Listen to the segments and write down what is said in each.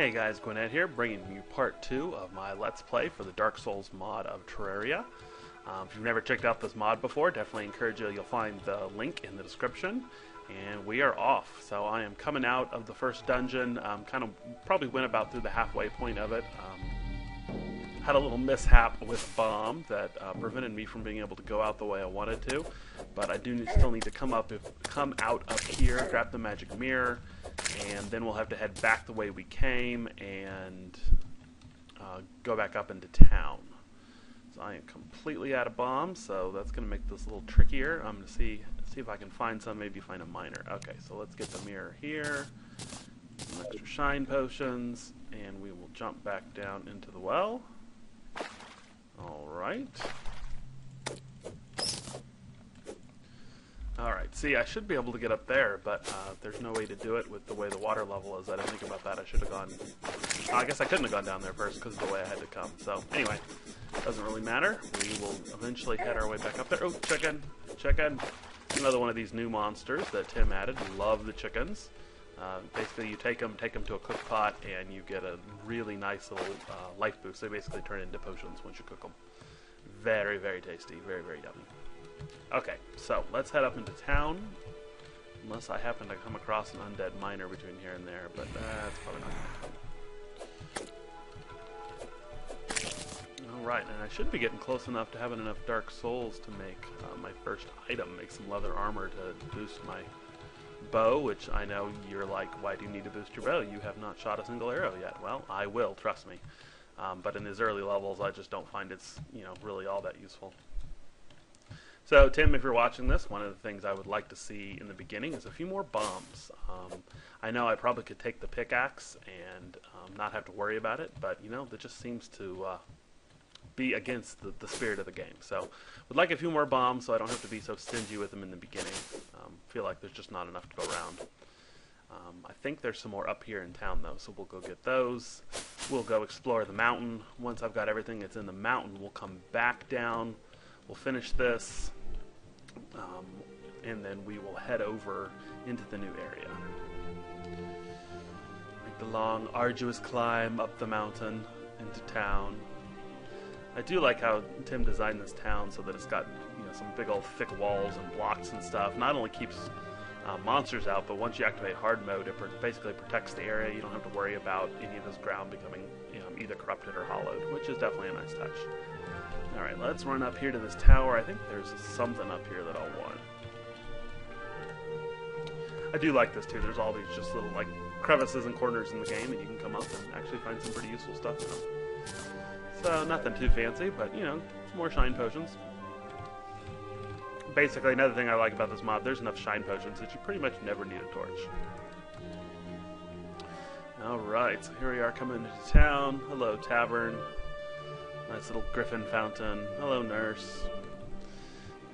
Hey guys, gwyned here, bringing you part 2 of my Let's Play for the Dark Souls mod of Terraria. If you've never checked out this mod before, definitely encourage you. You'll find the link in the description. And we are off. So I am coming out of the first dungeon, kind of probably went about through the halfway point of it. Had a little mishap with a bomb that prevented me from being able to go out the way I wanted to. But I do still need to come out up here, grab the magic mirror, and then we'll have to head back the way we came and go back up into town. So I am completely out of bombs, so that's going to make this a little trickier. I'm going to see if I can find some, maybe find a miner. Okay, so let's get the mirror here, some extra shine potions, and we will jump back down into the well. Alright. Alright, see, I should be able to get up there, but there's no way to do it with the way the water level is. I didn't think about that. I should have gone... I guess I couldn't have gone down there first because of the way I had to come. So, anyway, doesn't really matter. We will eventually head our way back up there. Oh, chicken! Chicken! Another one of these new monsters that Tim added. Love the chickens. Basically, you take them to a cook pot, and you get a really nice little life boost. They basically turn into potions once you cook them. Very, very tasty. Very, very yummy. Okay, so let's head up into town. Unless I happen to come across an undead miner between here and there, but that's probably not going to happen. Alright, and I should be getting close enough to having enough Dark Souls to make my first item, make some leather armor to boost my bow, which I know you're like, why do you need to boost your bow? You have not shot a single arrow yet. Well, I will, trust me. But in these early levels, I just don't find it's, really all that useful. So, Tim, if you're watching this, one of the things I would like to see in the beginning is a few more bombs. I know I probably could take the pickaxe and not have to worry about it, but, that just seems to be against the spirit of the game. So, would like a few more bombs so I don't have to be so stingy with them in the beginning. Feel like there's just not enough to go around. I think there's some more up here in town, though, so we'll go get those. We'll go explore the mountain. Once I've got everything that's in the mountain, we'll come back down. We'll finish this, and then we will head over into the new area. Make the long, arduous climb up the mountain into town. I do like how Tim designed this town so that it's got some big old thick walls and blocks and stuff. Not only keeps monsters out, but once you activate hard mode, it basically protects the area. You don't have to worry about any of this ground becoming either corrupted or hollowed, which is definitely a nice touch. Alright, let's run up here to this tower. I think there's something up here that I'll want. I do like this too. There's all these just little crevices and corners in the game, and you can come up and actually find some pretty useful stuff in them. So, nothing too fancy, but, some more shine potions. Basically, another thing I like about this mod, there's enough shine potions that you pretty much never need a torch. Alright, so here we are coming into town. Hello, tavern. Nice little griffin fountain. Hello, nurse.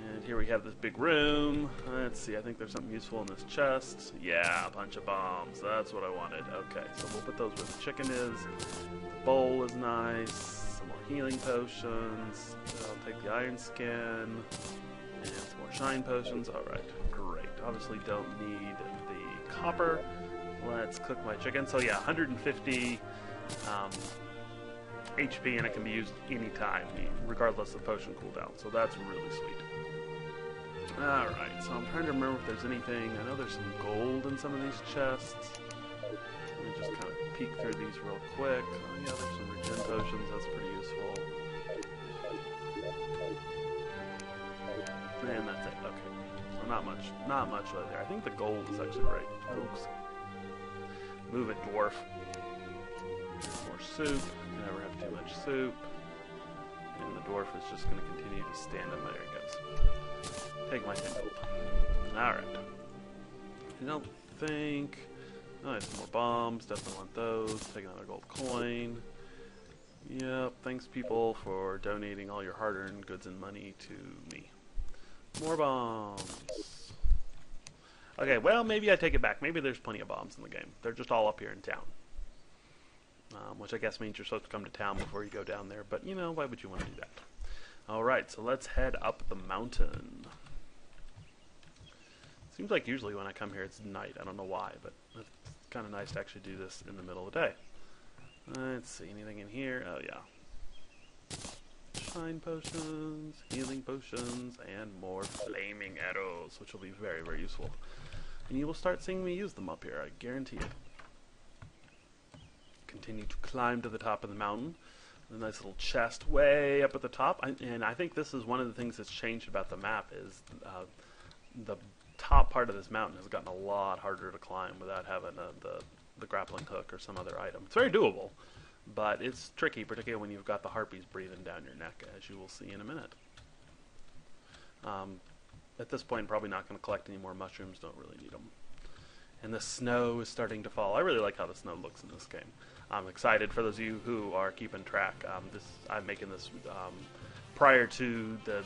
And here we have this big room. Let's see, I think there's something useful in this chest. Yeah, a bunch of bombs. That's what I wanted. Okay, so we'll put those where the chicken is. The bowl is nice. Some more healing potions. I'll take the iron skin. And some more shine potions. Alright, great. Obviously don't need the copper. Let's cook my chicken. So yeah, 150 HP, and it can be used anytime, regardless of potion cooldown. So that's really sweet. Alright, so I'm trying to remember if there's anything. I know there's some gold in some of these chests. Let me just kind of peek through these real quick. Oh yeah, there's some regen potions. That's pretty useful. And that's it. Okay. So not much right there. I think the gold is actually right. Oops. Move it, dwarf. More soup. Never have too much soup. And the dwarf is just going to continue to stand up. There he goes. Take my 10 gold. Alright. I don't think... Oh, I have some more bombs. Definitely want those. Take another gold coin. Yep. Thanks, people, for donating all your hard-earned goods and money to me. More bombs. Okay, well, maybe I take it back. Maybe there's plenty of bombs in the game. They're just all up here in town. Which I guess means you're supposed to come to town before you go down there. But, why would you want to do that? Alright, so let's head up the mountain. Seems like usually when I come here it's night. I don't know why, but it's kind of nice to actually do this in the middle of the day. Let's see, anything in here? Oh yeah. Shine potions, healing potions, and more flaming arrows, which will be very, very useful. And you will start seeing me use them up here, I guarantee it. Continue to climb to the top of the mountain. A nice little chest way up at the top. And I think this is one of the things that's changed about the map is the top part of this mountain has gotten a lot harder to climb without having the grappling hook or some other item. It's very doable, but it's tricky, particularly when you've got the harpies breathing down your neck, as you will see in a minute. At this point, probably not going to collect any more mushrooms, don't really need them. And the snow is starting to fall. I really like how the snow looks in this game. I'm excited for those of you who are keeping track. I'm making this prior to the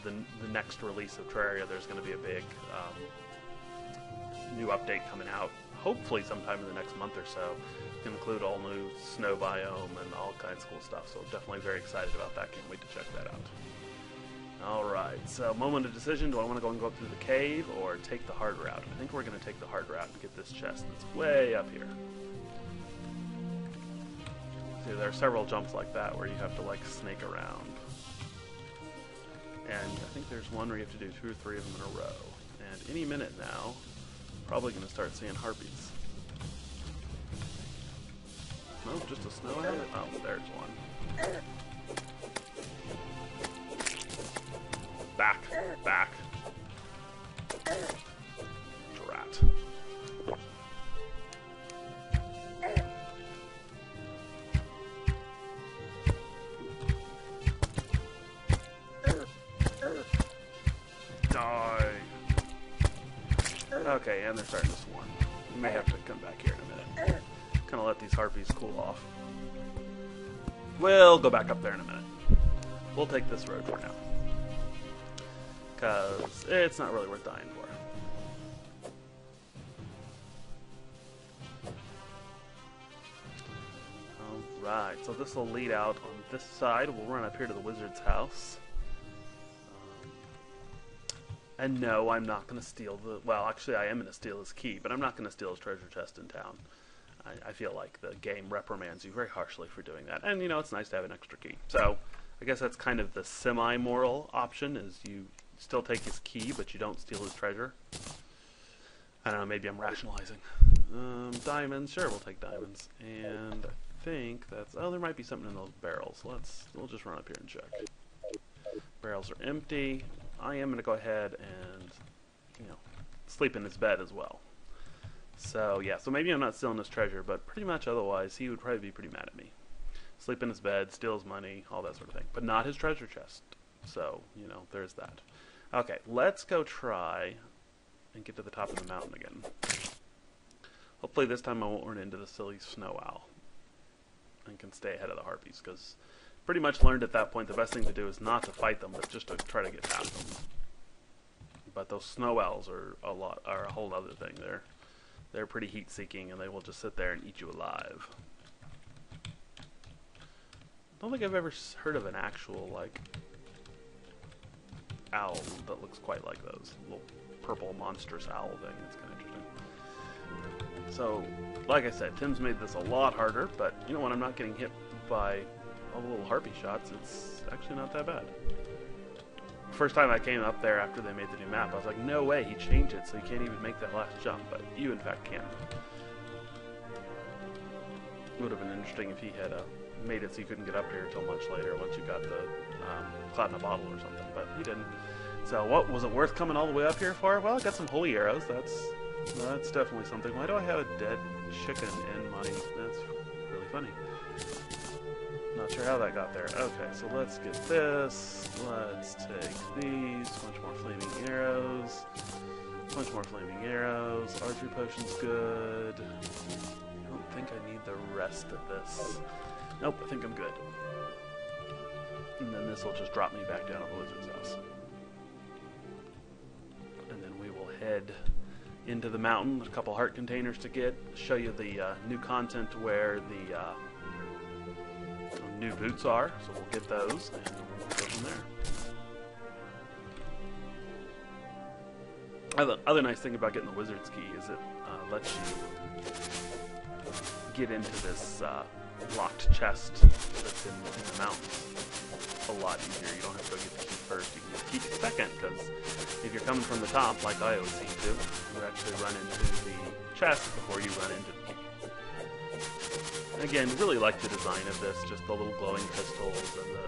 next release of Terraria. There's going to be a big new update coming out, hopefully sometime in the next month or so. It's going to include all new snow biome and all kinds of cool stuff. So definitely very excited about that. Can't wait to check that out. Alright, so moment of decision. Do I want to go and go up through the cave or take the hard route? I think we're going to take the hard route and get this chest that's way up here. See, there are several jumps like that where you have to, like, snake around. And I think there's one where you have to do 2 or 3 of them in a row. And any minute now, probably going to start seeing harpies. No, just a snow ahead? Oh, there's one. Back, back. Drat. Die. Okay, and they're starting to swarm. We may have to come back here in a minute. Kind of let these harpies cool off. We'll go back up there in a minute. We'll take this road for now, because it's not really worth dying for. Alright, so this will lead out on this side. We'll run up here to the wizard's house. And no, I'm not going to steal the... Well, actually, I am going to steal his key, but I'm not going to steal his treasure chest in town. I feel like the game reprimands you very harshly for doing that. And, you know, it's nice to have an extra key. So, I guess that's kind of the semi-moral option, is you still take his key, but you don't steal his treasure. I don't know, maybe I'm rationalizing. Diamonds, sure, we'll take diamonds. And I think that's... Oh, there might be something in those barrels. We'll just run up here and check. Barrels are empty. I am going to go ahead and, you know, sleep in his bed as well. So, yeah, so maybe I'm not stealing his treasure, but pretty much otherwise, he would probably be pretty mad at me. Sleep in his bed, steal his money, all that sort of thing. But not his treasure chest. So, you know, there's that. Okay, let's go try and get to the top of the mountain again. Hopefully this time I won't run into the silly snow owl and can stay ahead of the harpies, because pretty much learned at that point the best thing to do is not to fight them, but just to try to get past them. But those snow owls are a whole other thing. They're pretty heat-seeking, and they will just sit there and eat you alive. I don't think I've ever heard of an actual, like, owl that looks quite like those. Little purple monstrous owl thing. It's kind of interesting. So, like I said, Tim's made this a lot harder, but you know what? I'm not getting hit by all the little harpy shots. It's actually not that bad. First time I came up there after they made the new map, I was like, no way, he changed it so you can't even make that last jump, but you in fact can. It would have been interesting if he had made it so you couldn't get up here until much later once you got the cloud in a bottle or something, but he didn't. So what, was it worth coming all the way up here for? Well, I got some holy arrows, that's definitely something. Why do I have a dead chicken in my... That's really funny. Not sure how that got there. Okay, so let's get this. Let's take these. Bunch more flaming arrows. Bunch more flaming arrows. Archery potion's good. I don't think I need the rest of this. Nope, I think I'm good. And then this will just drop me back down to the wizard's house. And then we will head into the mountain. There's a couple heart containers to get. Show you the new content where the new boots are, so we'll get those and we'll go from there. The other nice thing about getting the wizard's key is it lets you get into this locked chest that's in the mountains a lot easier. You don't have to go get the key first, you can get the key second, because if you're coming from the top, like I always seem to, you actually run into the chest before you run into the key. Again, really like the design of this, just the little glowing crystals and the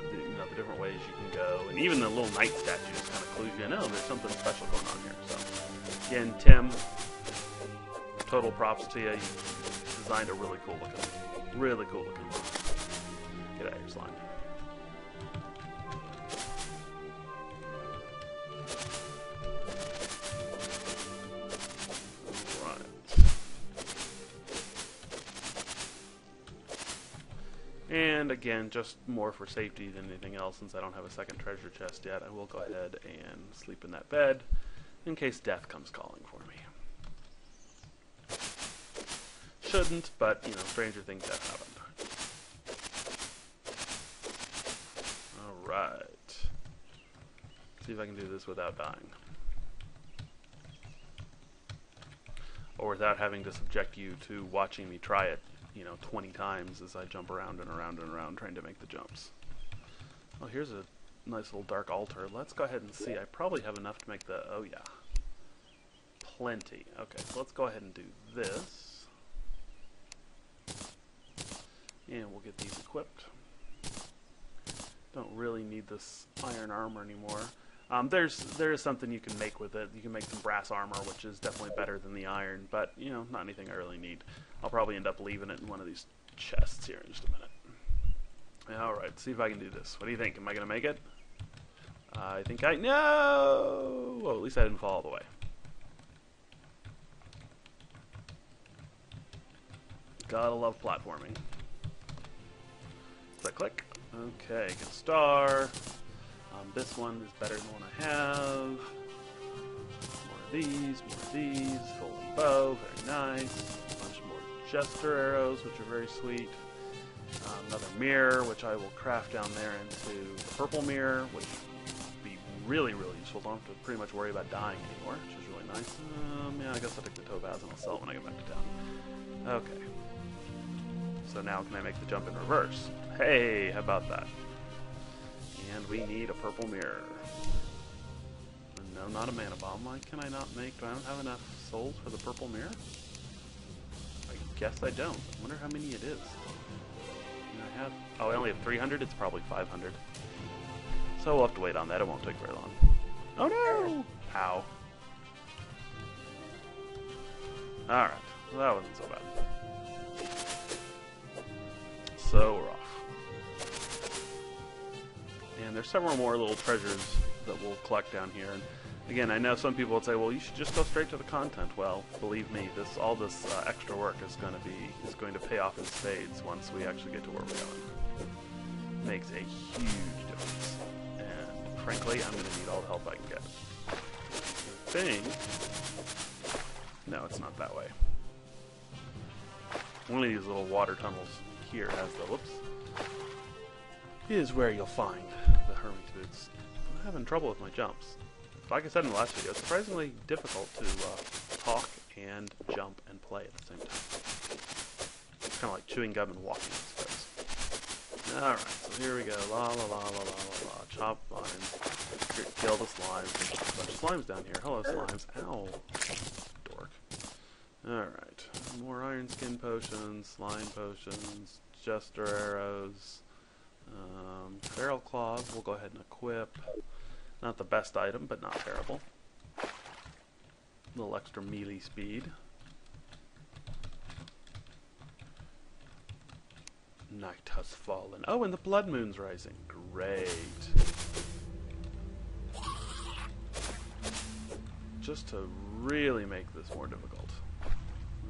different ways you can go, and even the little knight statues kind of clues you in, oh, there's something special going on here. So, again, Tim, total props to you. You designed a really cool looking book. Get out of here, slime. And again, just more for safety than anything else, since I don't have a second treasure chest yet, I will go ahead and sleep in that bed in case death comes calling for me. Shouldn't, but, you know, stranger things have happened. Alright. See if I can do this without dying. Or without having to subject you to watching me try it, 20 times as I jump around and around and around trying to make the jumps. Oh, here's a nice little dark altar. Let's go ahead and see. I probably have enough to make the... Oh, yeah. Plenty. Okay, so let's go ahead and do this. And we'll get these equipped. Don't really need this iron armor anymore. There is something you can make with it. You can make some brass armor, which is definitely better than the iron, but, not anything I really need. I'll probably end up leaving it in one of these chests here in just a minute. Alright, see if I can do this. What do you think? Am I going to make it? I think no! Well, at least I didn't fall all the way. Gotta love platforming. Click, click. Okay, get a star. This one is better than the one I have. More of these, folding bow, very nice. A bunch more jester arrows, which are very sweet. Another mirror, which I will craft down there into the purple mirror, which would be really, really useful. Don't have to pretty much worry about dying anymore, which is really nice. Yeah, I guess I'll take the topaz and I'll sell it when I get back to town. Okay. So now can I make the jump in reverse? Hey, how about that? And we need a purple mirror. No, not a mana bomb. Why can I not make... Do I don't have enough souls for the purple mirror? I guess I don't. I wonder how many it is. I have... Oh, I only have 300? It's probably 500. So we'll have to wait on that. It won't take very long. Oh no! Ow. Alright. Well, that wasn't so bad. So we're off. And there's several more little treasures that we'll collect down here. And again, I know some people would say, "Well, you should just go straight to the content." Well, believe me, all this extra work is going to pay off in spades once we actually get to where we're going. Makes a huge difference, and frankly, I'm going to need all the help I can get. The thing, no, it's not that way. One of these little water tunnels here has the is where you'll find the hermit boots. I'm having trouble with my jumps. Like I said in the last video, it's surprisingly difficult to talk and jump and play at the same time. It's kind of like chewing gum and walking, I suppose. Alright, so here we go. La la la la la la la. Chop vines. Here, kill the slimes. There's a bunch of slimes down here. Hello, slimes. Ow. Dork. Alright. More iron skin potions, slime potions, jester arrows. Feral claws, we'll go ahead and equip. Not the best item, but not terrible. A little extra melee speed. Night has fallen. Oh, and the blood moon's rising. Great. Just to really make this more difficult.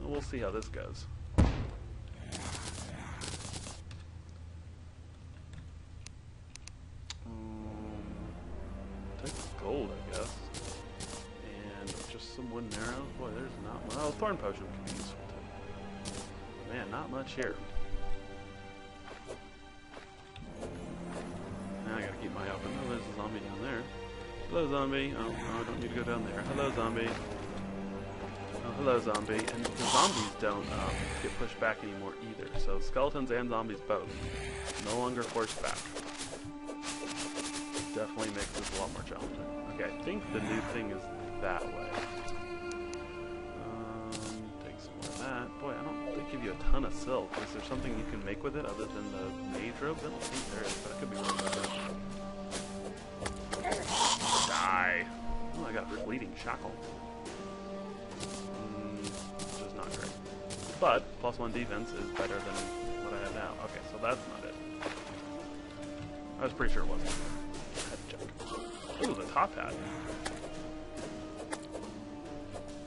We'll see how this goes. Gold, I guess. And just some wooden arrows. Boy, there's not much. Oh, thorn potion could be useful too. Man, not much here. Now I gotta keep my eye open. Oh, there's a zombie down there. Hello, zombie. Oh, no, I don't need to go down there. Hello, zombie. Oh, hello, zombie. And the zombies don't get pushed back anymore either. So skeletons and zombies both no longer forced back. Definitely makes this a lot more challenging. Okay, I think the new thing is that way. Take some more of that. Boy, they give you a ton of silk. Is there something you can make with it other than the mage robes? I don't think there is, but I could be wrong about that. Die. Oh, I got a fleeting shackle. Which is not great. But +1 defense is better than what I have now. Okay, so that's not it. I was pretty sure it wasn't. I had to check. Ooh, the top hat.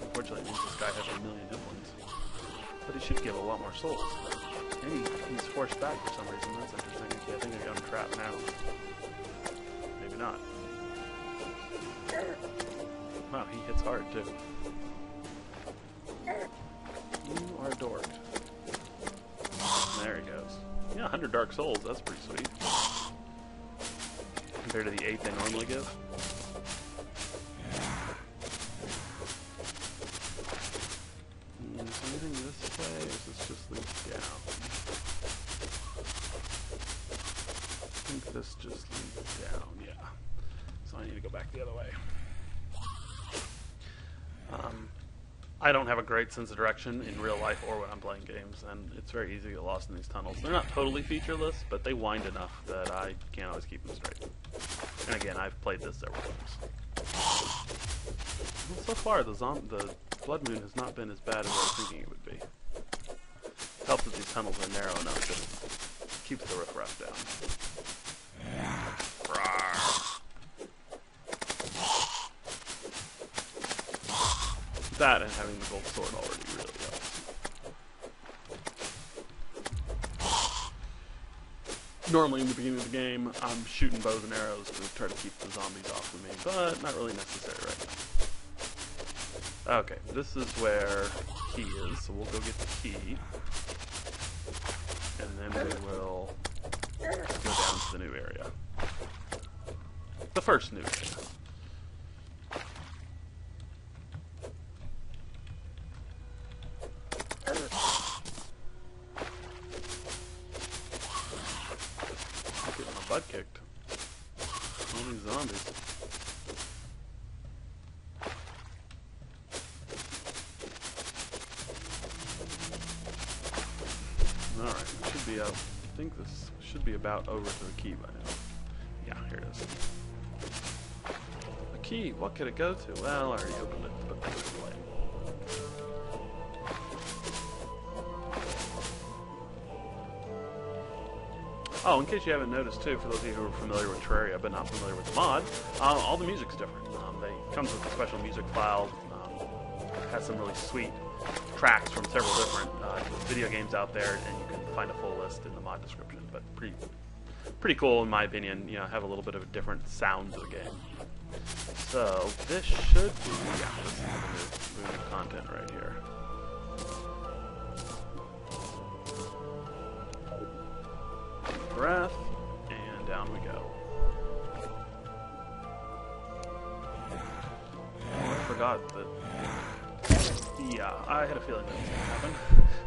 Unfortunately, it means this guy has 1,000,000 hit points. But he should give a lot more souls. And he's forced back for some reason. That's interesting. Okay, I think I got him trapped now. Maybe not. Wow, he hits hard too. You are dorked. There he goes. Yeah, 100 Dark Souls. That's pretty sweet. Compared to the 8 they normally give. Is anything this way, or does this just lead down? I think this just leads down, yeah. So I need to go back the other way. I don't have a great sense of direction in real life or when I'm playing games, and it's very easy to get lost in these tunnels. They're not totally featureless, but they wind enough that I can't always keep them straight. And again, I've played this several times. Well, so far, the Blood Moon has not been as bad as I was thinking it would be. It helps that these tunnels are narrow enough that it keeps the riffraff down. Rawr. That and having the gold sword already really helps. Normally in the beginning of the game, I'm shooting bows and arrows to try to keep the zombies off of me, but not really necessary right now. Okay, this is where key is, so we'll go get the key. And then we will go down to the new area. The first new area. Butt kicked. All these zombies. Alright, it should be up. I think this should be about over to the key by now. Yeah, here it is. A key, what could it go to? Well, I already opened it, but let's play. Oh, in case you haven't noticed too, for those of you who are familiar with Terraria but not familiar with the mod, all the music's different. It comes with a special music file, has some really sweet tracks from several different video games out there, and you can find a full list in the mod description. But pretty cool in my opinion, you know, have a little bit of a different sounds of the game. So, this should be, yeah, this is the new content right here. Breath, and down we go. Oh, I forgot that. Yeah, I had a feeling that was going to happen.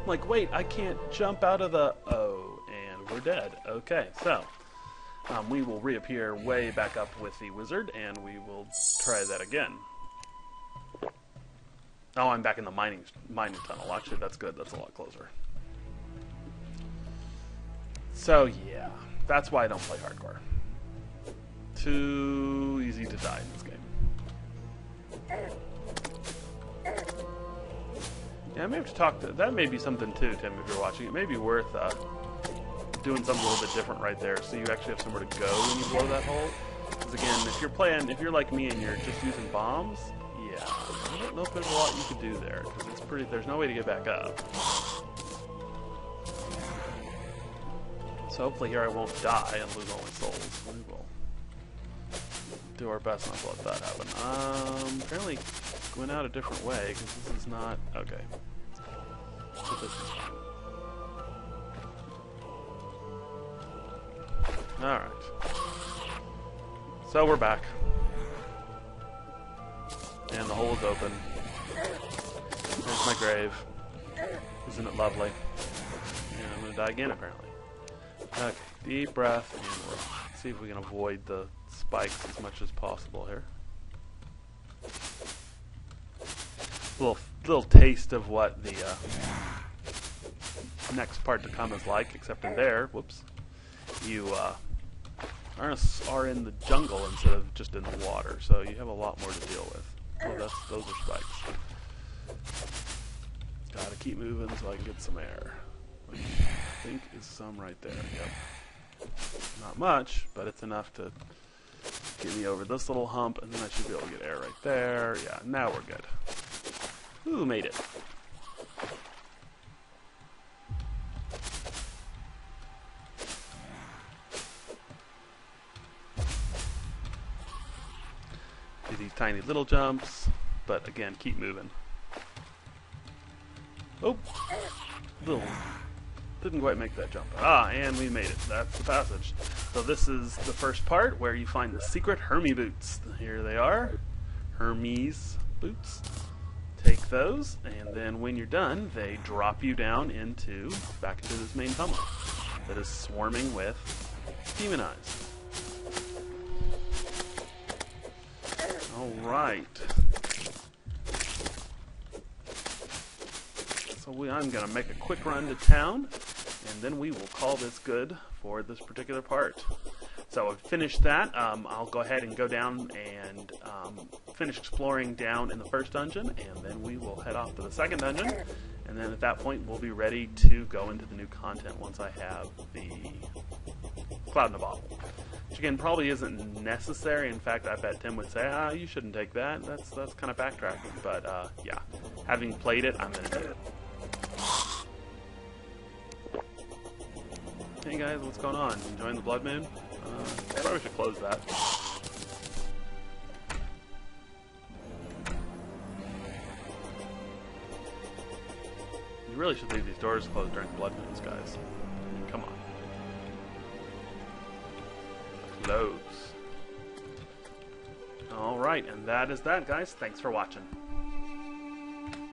I'm like, wait, I can't jump out of the... Oh, and we're dead. Okay, so we will reappear way back up with the wizard, and we will try that again. Oh, I'm back in the mining tunnel. Actually, that's good. That's a lot closer. So yeah, that's why I don't play hardcore. Too easy to die in this game. Yeah, I may have to talk to... That may be something too, Tim, if you're watching. It may be worth doing something a little bit different right there, so you actually have somewhere to go when you blow that hole. Because again, if you're like me and you're just using bombs, yeah, I don't know if there's a lot you could do there, because it's pretty... There's no way to get back up. So hopefully here I won't die and lose all my souls. We will do our best not to let that happen. Apparently going out a different way, because this is not... Okay. So this is fine. Alright. So we're back. And the hole is open. There's my grave. Isn't it lovely? And I'm gonna die again, apparently. Okay, deep breath, and we'll see if we can avoid the spikes as much as possible here. Little taste of what the next part to come is like, except in there, whoops, you are in the jungle instead of just in the water, so you have a lot more to deal with. Oh, those are spikes. Gotta keep moving so I can get some air. Which I think is some right there. Yep. Not much, but it's enough to get me over this little hump, and then I should be able to get air right there. Yeah, now we're good. Ooh, made it. Do these tiny little jumps, but again, keep moving. Oh, didn't quite make that jump. Ah, and we made it. That's the passage. So this is the first part where you find the secret Hermes boots. Here they are, Hermes boots. Take those, and then when you're done, they drop you down back into this main tunnel that is swarming with demon eyes. Alright. So I'm going to make a quick run to town, and then we will call this good for this particular part. So I've finished that. I'll go ahead and go down and finish exploring down in the first dungeon, and then we will head off to the second dungeon, and then at that point we'll be ready to go into the new content once I have the Cloud in a Bottle. Which again probably isn't necessary. In fact, I bet Tim would say, you shouldn't take that. That's kind of backtracking. But yeah, having played it, I'm going to do it. Hey guys, what's going on? Enjoying the Blood Moon? Probably should close that. You really should leave these doors closed during Blood Moons, guys. I mean, come on. Close. Alright, and that is that, guys. Thanks for watching.